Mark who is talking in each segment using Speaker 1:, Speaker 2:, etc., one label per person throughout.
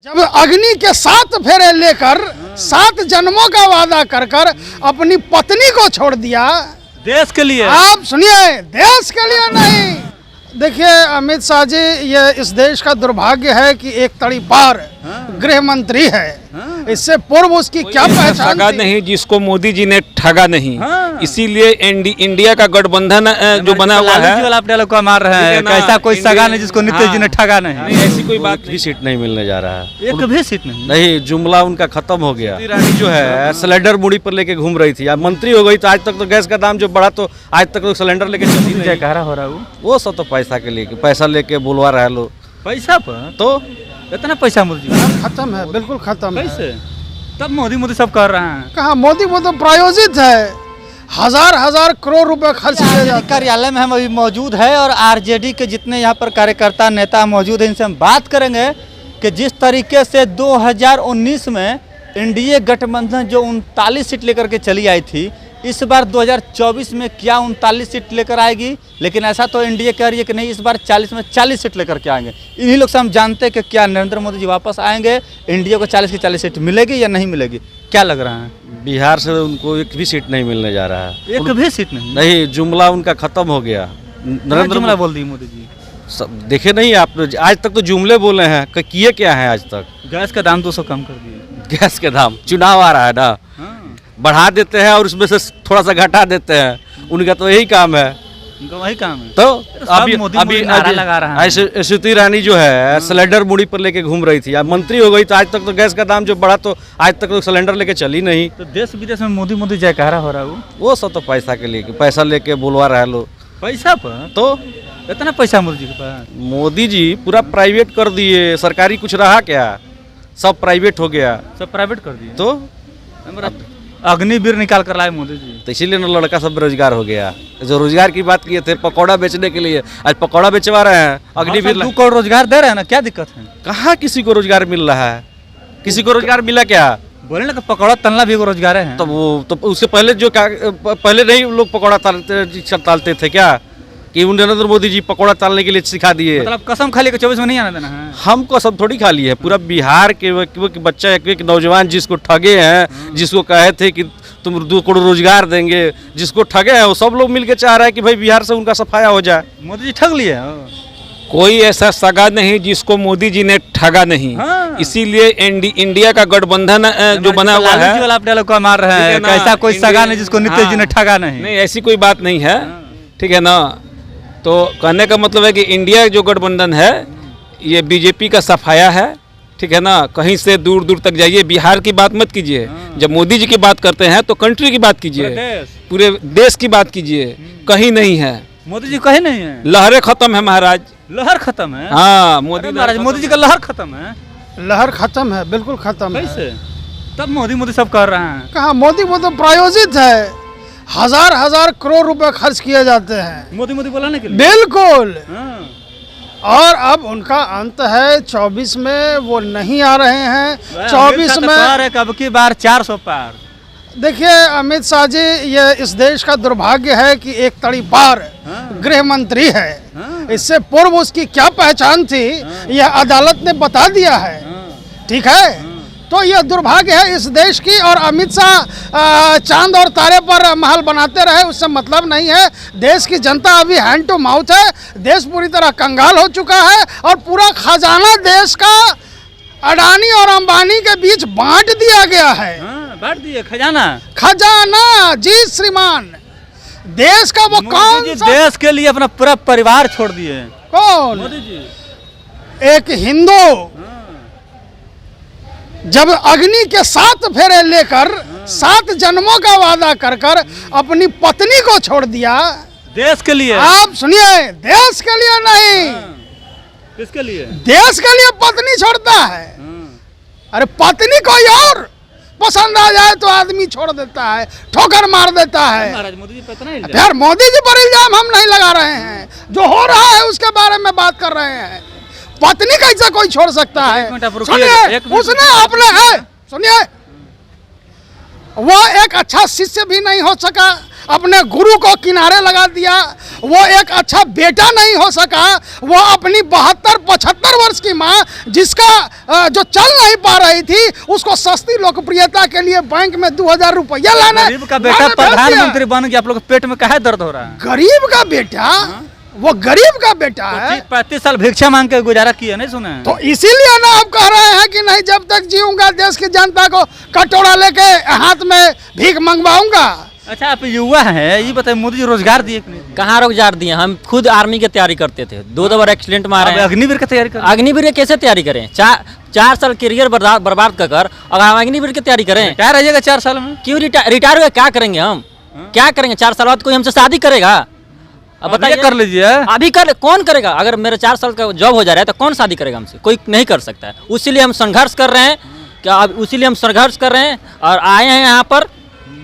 Speaker 1: जब अग्नि के 7 फेरे लेकर 7 जन्मों का वादा कर कर अपनी पत्नी को छोड़ दिया
Speaker 2: देश के लिए।
Speaker 1: आप सुनिए, देश के लिए नहीं। देखिए अमित शाह जी, ये इस देश का दुर्भाग्य है कि एक तड़ी पार गृह मंत्री है। इससे पूर्व उसकी क्या पहचान
Speaker 3: ठगा
Speaker 1: थी?
Speaker 3: नहीं जिसको मोदी जी ने ठगा नहीं। इसीलिए इंडिया का गठबंधन जो बना हुआ है,
Speaker 2: वाला आप डायलॉग को मार रहे हैं, कैसा कोई सगा नहीं जिसको नीतीश जी ने ठगा नहीं।
Speaker 3: नहीं ऐसी कोई बात
Speaker 4: भी सीट नहीं मिलने जा रहा है।
Speaker 2: एक भी सीट नहीं।
Speaker 4: नहीं, जुमला उनका खत्म हो गया। रानी जो है सिलेंडर मुड़ी पर लेके घूम रही थी, अब मंत्री हो गई तो आज तक तो गैस का दाम जो बढ़ा तो आज तक तो सिलेंडर लेके चली नहीं।
Speaker 2: जयकारा हो रहा है
Speaker 4: वो सब तो पैसा के लिए, पैसा लेके बुलवा रहा है लोग।
Speaker 2: पैसा पर
Speaker 4: तो
Speaker 2: इतना पैसा मोदी जी
Speaker 1: खत्म है, बिल्कुल खत्म है।
Speaker 2: कैसे? तब मोदी सब कर रहे हैं।
Speaker 1: कहा मोदी, वो तो प्रायोजित है। हजार करोड़ रुपए खर्च किए जाते हैं।
Speaker 2: कार्यालय में हम अभी मौजूद है और आरजेडी के जितने यहाँ पर कार्यकर्ता नेता मौजूद हैं, इनसे हम बात करेंगे कि जिस तरीके से 2019 में एनडीए गठबंधन जो 39 सीट लेकर के चली आई थी, इस बार 2024 में क्या 39 सीट लेकर आएगी। लेकिन ऐसा तो एनडीए कह रही है कि नहीं, इस बार 40 में 40 सीट लेकर के आएंगे। इन्हीं लोग से हम जानते हैं कि क्या नरेंद्र मोदी जी वापस आएंगे, एनडीए को 40 की 40 सीट मिलेगी या नहीं मिलेगी, क्या लग रहा है?
Speaker 4: बिहार से उनको एक भी सीट नहीं मिलने जा रहा है।
Speaker 2: एक भी सीट नहीं।
Speaker 4: नहीं, जुमला उनका खत्म हो गया।
Speaker 2: नरेंद्र जुमला बोल दी मोदी जी।
Speaker 4: देखे नहीं आप, आज तक तो जुमले बोले हैं, किए क्या है आज तक?
Speaker 2: गैस का दाम 200 कम कर दिए।
Speaker 4: गैस के दाम, चुनाव आ रहा है ना, बढ़ा देते हैं और उसमें से थोड़ा सा घटा देते हैं। उनका तो यही काम है।
Speaker 2: उनका वही काम है।
Speaker 4: तो
Speaker 2: अभी नारा लगा रहा है।
Speaker 4: श्रुति रानी जो है सिलेंडर मुड़ी पर लेके घूम रही थी, अब मंत्री हो गई तो आज तक तो गैस का दाम जो बढ़ा तो आज तक तो सिलेंडर लेके चली नहीं।
Speaker 2: तो देश विदेश में मोदी जयकारा हो रहा है।
Speaker 4: वो सब तो पैसा के लिए, पैसा लेके बुलवा रहा है लोग।
Speaker 2: पैसा पर
Speaker 4: तो
Speaker 2: इतना पैसा मोदी जी के पास।
Speaker 4: मोदी जी पूरा प्राइवेट कर दिए, सरकारी कुछ रहा क्या? सब प्राइवेट हो गया।
Speaker 2: सब प्राइवेट कर दिए।
Speaker 4: तो
Speaker 2: अग्निवीर निकाल कर लाए मोदी जी।
Speaker 4: तो इसीलिए ना लड़का सब बेरोजगार हो गया। जो रोजगार की बात किए थे पकौड़ा बेचने के लिए, आज पकौड़ा बेचवा रहे हैं। अग्निवीर
Speaker 2: 2 करोड़ रोजगार दे रहे हैं ना, क्या दिक्कत है?
Speaker 4: कहाँ किसी को रोजगार मिल रहा है? किसी को रोजगार मिला क्या?
Speaker 2: बोले ना कि पकौड़ा तलना भी एगो रोजगार है।
Speaker 4: तो वो तो उसके पहले जो पहले नहीं लोग पकौड़ा तालते थे क्या? कि नरेंद्र मोदी जी पकौड़ा तालने के लिए सिखा दिए।
Speaker 2: मतलब कसम खा ली कि 24 में नहीं आना देना है।
Speaker 4: हम कसम थोड़ी खा ली है, पूरा बिहार के बच्चा, एक नौजवान जिसको ठगे हैं, जिसको कहे थे कि तुम 2 करोड़ रोजगार देंगे, जिसको ठगे हैं वो सब लोग मिलके चाह रहा है कि भाई बिहार से उनका सफाया हो जाए।
Speaker 2: मोदी जी ठग लिए।
Speaker 3: कोई ऐसा सगा नहीं जिसको मोदी जी ने ठगा नहीं। इसीलिए इंडिया का गठबंधन जो बना हुआ है,
Speaker 2: वाला आप डायलॉग को मार रहे हैं, कैसा कोई सगा नहीं जिसको नीतीश जी ने ठगा नहीं।
Speaker 3: नहीं ऐसी कोई बात नहीं है, ठीक है ना। तो कहने का मतलब है कि इंडिया जो गठबंधन है ये बीजेपी का सफाया है, ठीक है ना। कहीं से दूर दूर तक जाइए, बिहार की बात मत कीजिए। जब मोदी जी की बात करते हैं तो कंट्री की बात कीजिए, पूरे देश की बात कीजिए। कहीं नहीं है
Speaker 2: मोदी जी, कहीं नहीं है।
Speaker 3: लहरें खत्म है महाराज,
Speaker 2: लहर खत्म है।
Speaker 3: हाँ
Speaker 2: मोदी जी का लहर खत्म है।
Speaker 1: लहर खत्म है, बिल्कुल खत्म है।
Speaker 2: कैसे? तब मोदी सब कर रहे हैं।
Speaker 1: कहा मोदी, वो तो प्रायोजित है। हजार करोड़ रुपए खर्च किए जाते हैं
Speaker 2: मोदी बुलाने के लिए।
Speaker 1: बिल्कुल। और अब उनका अंत है, 24 में वो नहीं आ रहे हैं। 24 में
Speaker 2: कब की बार 400 पार।
Speaker 1: देखिए अमित शाह जी, ये इस देश का दुर्भाग्य है कि एक तड़ी पार गृह मंत्री है। इससे पूर्व उसकी क्या पहचान थी, यह अदालत ने बता दिया है। ठीक है, तो यह दुर्भाग्य है इस देश की। और अमित शाह चांद और तारे पर महल बनाते रहे, उससे मतलब नहीं है। देश की जनता अभी हैंड टू माउथ है। देश पूरी तरह कंगाल हो चुका है और पूरा खजाना देश का अडानी और अंबानी के बीच बांट दिया गया है।
Speaker 2: बांट दिए
Speaker 1: खजाना जी श्रीमान। देश का वो कौन सा
Speaker 2: देश के लिए अपना पूरा परिवार छोड़ दिए?
Speaker 1: कौन?
Speaker 2: मोदी जी।
Speaker 1: एक हिंदू जब अग्नि के 7 फेरे लेकर 7 जन्मों का वादा कर कर अपनी पत्नी को छोड़ दिया
Speaker 2: देश के लिए।
Speaker 1: आप सुनिए, देश के लिए नहीं।
Speaker 2: किसके लिए?
Speaker 1: देश के लिए पत्नी छोड़ता है। अरे पत्नी कोई और पसंद आ जाए तो आदमी छोड़ देता है, ठोकर मार देता है।
Speaker 2: मोदी जी पे इतना इल्जाम?
Speaker 1: यार मोदी जी पर इल्जाम हम नहीं लगा रहे हैं, जो हो रहा है उसके बारे में बात कर रहे हैं। पत्नी कैसे कोई छोड़ सकता है? सुनिए, उसने आपने है, सुनिए, वो एक अच्छा शिष्य भी नहीं हो सका, अपने गुरु को किनारे लगा दिया। वो एक अच्छा बेटा नहीं हो सका, वो अपनी 72-75 वर्ष की माँ जिसका जो चल नहीं पा रही थी, उसको सस्ती लोकप्रियता के लिए बैंक में 2000 रुपया लाने
Speaker 2: गरीब का बेटा
Speaker 1: लाने भेज दिया।
Speaker 2: प्रधानमंत्री बन गया, आप लोग के पेट में काहे दर्द हो रहा है?
Speaker 1: गरीब का बेटा, वो गरीब का बेटा है,
Speaker 2: 35 साल भिक्षा मांग के गुजारा किया, नहीं सुना है?
Speaker 1: तो इसीलिए ना आप कह रहे हैं कि नहीं जब तक जीऊंगा देश की जनता को कटोरा लेके हाथ में भीख मंगवाऊंगा।
Speaker 2: अच्छा, आप युवा हैं, ये बताइए मोदी जी रोजगार दिए कि नहीं दिए?
Speaker 5: कहाँ रोजगार दिए? हम खुद आर्मी की तैयारी करते थे, 2 बार एक्सीडेंट मारे
Speaker 2: आप
Speaker 5: हैं।
Speaker 2: अग्निवीर की तैयारी कर
Speaker 5: अग्निवीर की कैसे तैयारी करें? 4 साल करियर बर्बाद कर और हम अग्निवीर की तैयारी करें?
Speaker 2: क्या रहिएगा 4 साल में?
Speaker 5: क्यों रिटायर हुए क्या करेंगे हम? क्या करेंगे 4 साल बाद? कोई हमसे शादी करेगा? अब
Speaker 2: बताइए,
Speaker 5: बताइए,
Speaker 2: कर लीजिए।
Speaker 5: अभी कौन करेगा? अगर मेरे 4 साल का जॉब हो जा रहा है तो कौन शादी करेगा हमसे? कोई नहीं कर सकता है। उसीलिए हम संघर्ष कर रहे हैं, उसीलिए हम संघर्ष कर रहे हैं और आए हैं यहाँ पर,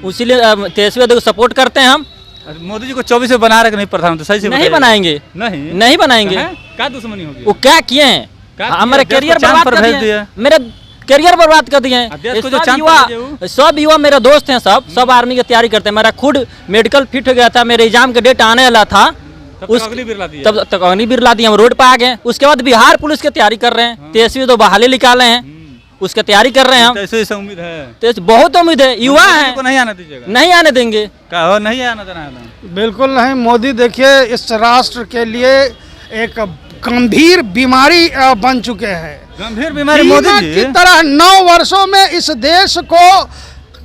Speaker 5: उसीलिए तेजस्वी यादव को सपोर्ट करते हैं हम।
Speaker 2: मोदी जी को 24 में बना रहे कि नहीं प्रधानमंत्री? सही से
Speaker 5: नहीं
Speaker 2: बताइए।
Speaker 5: बनाएंगे,
Speaker 2: नहीं
Speaker 5: नहीं बनाएंगे।
Speaker 2: क्या दुश्मनी होगी?
Speaker 5: वो क्या किए हैं?
Speaker 2: क्या
Speaker 5: हमारे
Speaker 2: किया?
Speaker 5: करियर
Speaker 2: देश को चांद
Speaker 5: बर्बाद
Speaker 2: पर
Speaker 5: कर
Speaker 2: भेज
Speaker 5: दिए
Speaker 2: दिया।
Speaker 5: हैं। मेरे करियर बर्बाद कर दिए हैं।
Speaker 2: देश को जो
Speaker 5: सब
Speaker 2: चांद पर
Speaker 5: युवा,
Speaker 2: भेजे वो।
Speaker 5: सब युवा मेरे दोस्त हैं, सब आर्मी की तैयारी करते हैं। मेरा खुद मेडिकल फिट हो गया था, मेरे एग्जाम का डेट आने वाला था,
Speaker 2: तब तक अग्निवीर ला दिया।
Speaker 5: तब तक अग्निवीर ला दिया, हम रोड पर आ गए। उसके बाद बिहार पुलिस की तैयारी कर रहे हैं। तेजस्वी तो बहाली निकाले हैं, उसकी तैयारी कर रहे हैं हम।
Speaker 2: ऐसे ऐसे उम्मीद है,
Speaker 5: तो बहुत उम्मीद है, युवा
Speaker 2: मोदी जी
Speaker 5: है,
Speaker 2: को नहीं आने दीजिएगा?
Speaker 5: नहीं आने देंगे।
Speaker 2: क्या हो, नहीं आना देना है?
Speaker 1: बिल्कुल नहीं। मोदी देखिए इस राष्ट्र के लिए एक गंभीर बीमारी बन चुके हैं।
Speaker 2: गंभीर बीमारी मोदी
Speaker 1: दीमक
Speaker 2: जी
Speaker 1: की तरह 9 वर्षों में इस देश को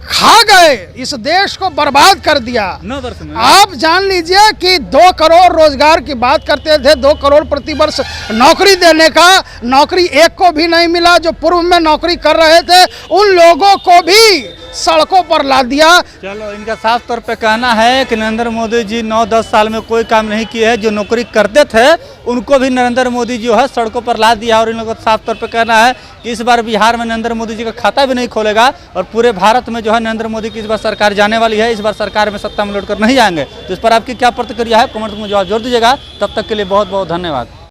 Speaker 1: खा गए, इस देश को बर्बाद कर दिया।
Speaker 2: 9 वर्ष में
Speaker 1: आप जान लीजिए कि 2 करोड़ रोजगार की बात करते थे, 2 करोड़ प्रति वर्ष नौकरी देने का, नौकरी एक को भी नहीं मिला। जो पूर्व में नौकरी कर रहे थे उन लोगों को भी सड़कों पर ला दिया।
Speaker 2: चलो, इनका साफ तौर पे कहना है कि नरेंद्र मोदी जी 9-10 साल में कोई काम नहीं किए हैं। जो नौकरी करते थे उनको भी नरेंद्र मोदी जो है सड़कों पर ला दिया। और इन लोगों का साफ तौर पे कहना है कि इस बार बिहार में नरेंद्र मोदी जी का खाता भी नहीं खोलेगा और पूरे भारत में जो है नरेंद्र मोदी की इस बार सरकार जाने वाली है। इस बार सरकार में सत्ता में लौट कर नहीं जाएंगे। तो इस पर आपकी क्या प्रतिक्रिया है? कमेंट में जवाब जरूर दीजिएगा। तब तक के लिए बहुत बहुत धन्यवाद।